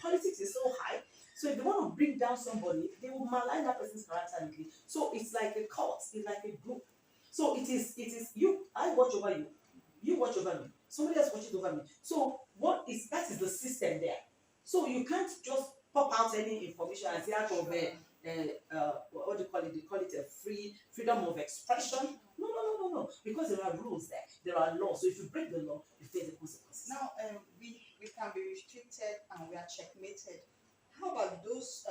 politics is so high. So if they want to bring down somebody, they will malign that person's character. So it's like a cult, it's like a group. So it is you, I watch over you, you watch over me, somebody else watches over me. So that is the system there. So you can't just pop out any information and say out of what do you call it? They call it a freedom of expression. No. Because there are rules there. There are laws. So if you break the law, you face the consequences. Now, we can be restricted and we are checkmated. How about those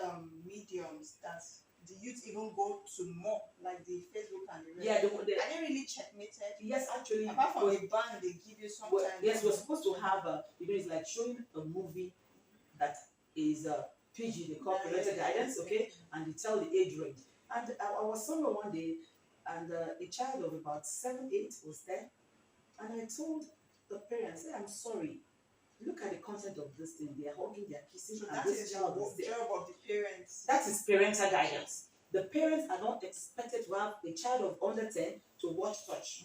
mediums that the youth even go to more, like the Facebook and the rest? Yeah, are they really checkmated? Yes, actually. Apart from the ban they give you sometimes. Yes, we're supposed to have it's like showing a movie that is PG, they call parental guidance, okay, and they tell the age range. And I was somewhere one day, and a child of about 7, 8 was there, and I told the parents, hey, I'm sorry, look at the content of this thing. They are hugging, they are kissing, so and that this is child the is there. job of the parents. That is parental guidance. The parents are not expected to have a child of under 10 to watch such.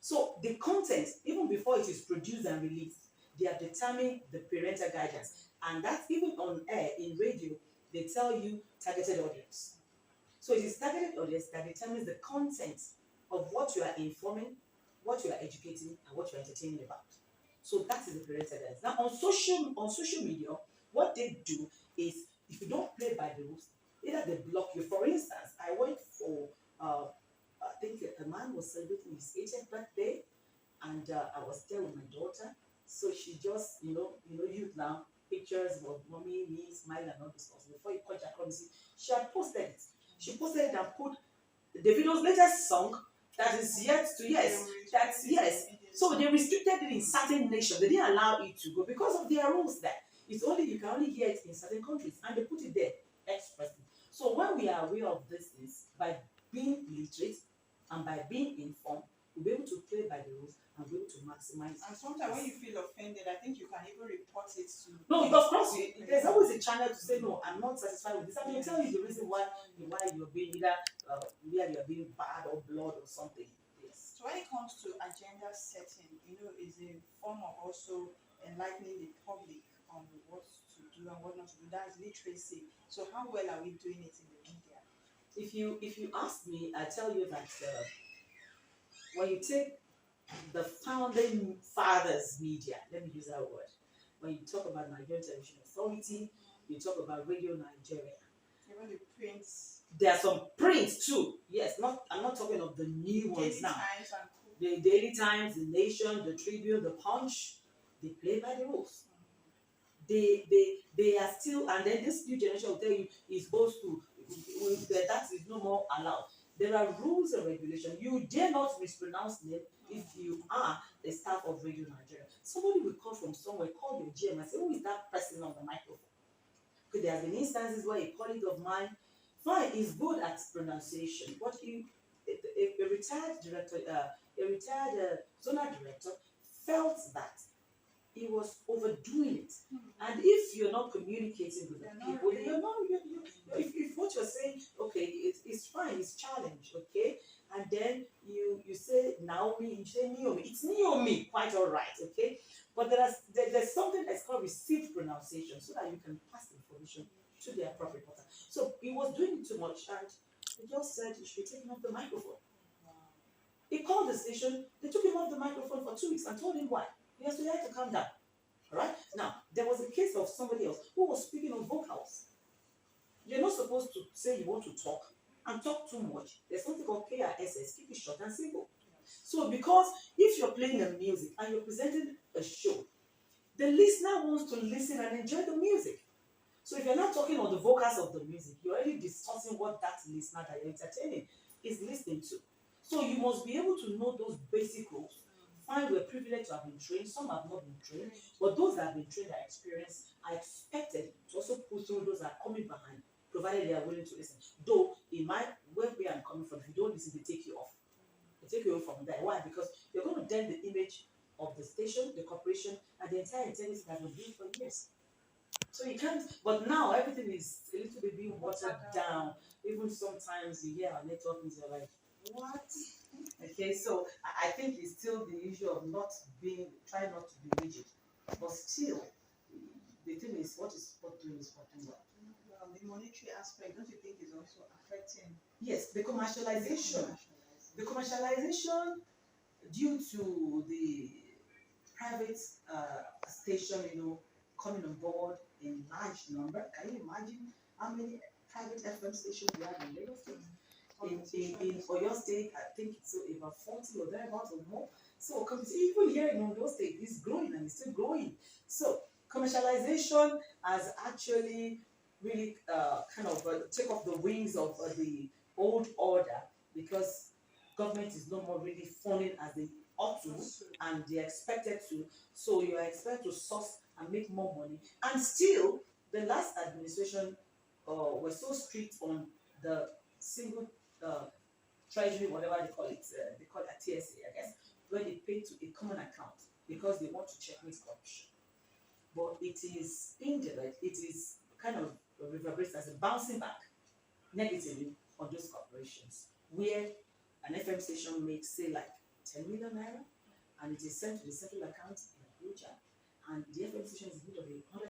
So the content, even before it is produced and released, they are determining the parental guidance. And that's even on air, in radio, they tell you targeted audience. So it is targeted audience that determines the content of what you are informing, what you are educating, and what you are entertaining about. So that is the parental guidance. Now on social media, what they do is, if you don't play by the rules, either they block you. For instance, I went for I think a man was celebrating his 80th birthday, and I was there with my daughter. So she just, youth now, pictures of mommy, me, smiling and all this stuff. Before you call Jacobs, she had posted it. She posted it and put Davido's latest song that is yet to, yes, that's yes. So they restricted it in certain nations. They didn't allow it to go because of their rules there. It's only, you can only hear it in certain countries, and they put it there expressly. So when we are aware of these things, by being literate and by being informed, we'll be able to play by the rules and be able to maximize. And sometimes when you feel offended, I think you can even report it to. No, of course, there's always a channel to say, no, I'm not satisfied with this. I mean, tell you the reason why you're being either you're being bad or blood or something. Yes. So when it comes to agenda setting, is a form of also enlightening the public on what to do and what not to do. That's literacy. So how well are we doing it in the media? If you ask me, I tell you that when you take the founding fathers media, let me use that word. When you talk about Nigerian Television Authority, you talk about Radio Nigeria. Even the prints. There are some prints too. Yes, I'm not talking of the new ones now. The Daily Times, the Nation, the Tribune, the Punch, they play by the rules. They are still, and then this new generation will tell you is supposed to, that is no more allowed. There are rules and regulations. You dare not mispronounce name if you are the staff of Radio Nigeria. Somebody will call from somewhere, call your GM and say, who is that person on the microphone? Because there have been instances where a colleague of mine, fine, is good at pronunciation, but a retired director, a retired zonal director felt that he was overdoing it. And if you're not communicating with the people, if what you're saying, okay, it's fine, it's challenge, okay? And then you say Naomi, you say Naomi. It's Naomi, quite all right, okay? But there's something that's called received pronunciation, so that you can pass the information to the appropriate person. So he was doing it too much, and he just said you should be taking off the microphone. He called the station, they took him off the microphone for 2 weeks and told him why. He has to calm down. Alright? Now, there was a case of somebody else who was speaking on vocals. You're not supposed to say you want to talk and talk too much. There's something called KRSS, keep it short and simple. So, because if you're playing the music and you're presenting a show, the listener wants to listen and enjoy the music. So, if you're not talking on the vocals of the music, you're already discussing what that listener that you're entertaining is listening to. So, you must be able to know those basic rules. Fine, we're privileged to have been trained. Some have not been trained, but those that have been trained are experienced, are expected to also push through those that are coming behind, provided they are willing to listen. Though, in my where I'm coming from, if you don't listen, they take you off. They take you away from there. Why? Because you're going to dent the image of the station, the corporation, and the entire integrity that was built for years. So you can't, but now everything is a little bit being watered down. Even sometimes you hear our network and you're like, what? Okay, so I think it's still the issue of trying not to be rigid. But still, the thing is what is sport doing is sport doing well. Well, the monetary aspect, don't you think is also affecting Yes, the commercialization. commercialization? The commercialization due to the private station, coming on board in large number. Can you imagine how many private FM stations we have in Lagos State? In Oyo State, I think it's about 40 or thereabouts or more. So even here in Oyo State, it's growing and it's still growing. So commercialization has actually really kind of take off the wings of the old order, because government is no more really funding as they ought to, and they're expected to. So you are expected to source and make more money. And still, the last administration was so strict on the single treasury, whatever they call it a TSA, I guess, where they pay to a common account because they want to checkmate corruption. But it is indirect, it is kind of reverberates as a bouncing back negatively on those corporations, where an FM station makes, say, like 10 million naira, and it is sent to the central account in Abuja, and the FM station is in need of a